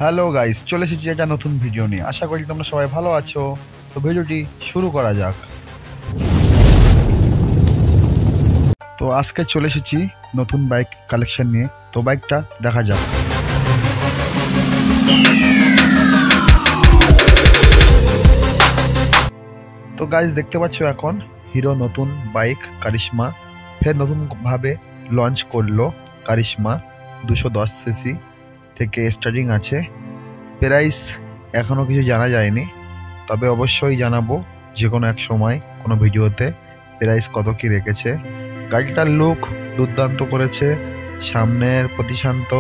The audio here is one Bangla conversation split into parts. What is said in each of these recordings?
হ্যালো গাইস, চলে এসেছি একটা নতুন ভিডিও নিয়ে। আশা করি তোমরা সবাই ভালো আছো। তো ভিডিওটি শুরু করা যাক। তো আজকে চলে এসেছি নতুন বাইক কালেকশন নিয়ে। তো বাইকটা দেখা যাক। তো গাইস দেখতে পাচ্ছ এখন হিরো নতুন বাইক কারিশমা ফের নতুনভাবে লঞ্চ করলো। কারিশমা 210 সিসি থেকে স্টার্টিং আছে। প্রাইস এখনও কিছু জানা যায়নি, তবে অবশ্যই জানাবো যে কোনো এক সময় কোনো ভিডিওতে প্রাইস কত কি রেখেছে। গাড়িটার লুক দুর্দান্ত করেছে, সামনের প্রতিশান্ত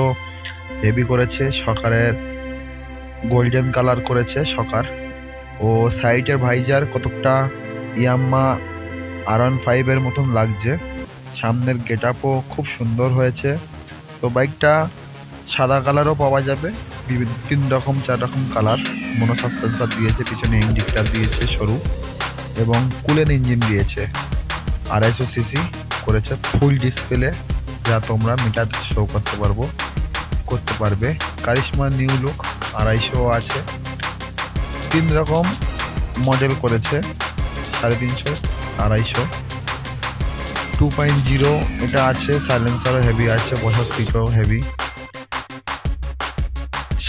হেভি করেছে, সকারের গোল্ডেন কালার করেছে সকার, ও সাইডের ভাইজার কতকটা ইয়াম্মা R15 এর মতন লাগছে। সামনের গেট আপও খুব সুন্দর হয়েছে। তো বাইকটা সাদা কালারও পাওয়া যাবে, 3 রকম 4 রকম কালার। মনো সাসপেন্সার দিয়েছে, পিছনে ইন্ডিকেটার দিয়েছে সরু, এবং কুলেন ইঞ্জিন দিয়েছে। 250 সিসি করেছে, ফুল ডিসপ্লে, যা তোমরা মিটার শো করতে পারবে। কারিশমা নিউ লুক 250 আছে। 3 রকম মডেল করেছে, 350, 250, 2.0 এটা আছে। সাইলেন্সারও হেভি আছে, বসার সিটও হেভি।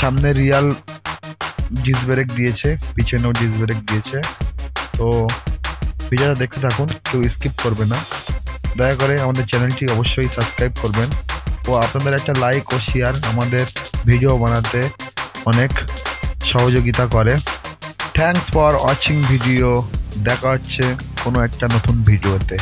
সামনে রিয়াল ডিস্ক ব্রেক দিয়েছে, পিছনেও ডিস্ক ব্রেক দিয়েছে। তো ভিডিওটা দেখতে থাকুন, কেউ স্কিপ করবে না। দয়া করে আমাদের চ্যানেলটি অবশ্যই সাবস্ক্রাইব করবেন, ও আপনাদের একটা লাইক ও শেয়ার আমাদের ভিডিও বানাতে অনেক সহযোগিতা করে। Thanks for watching video. দেখা হচ্ছে কোনো একটা নতুন ভিডিওতে।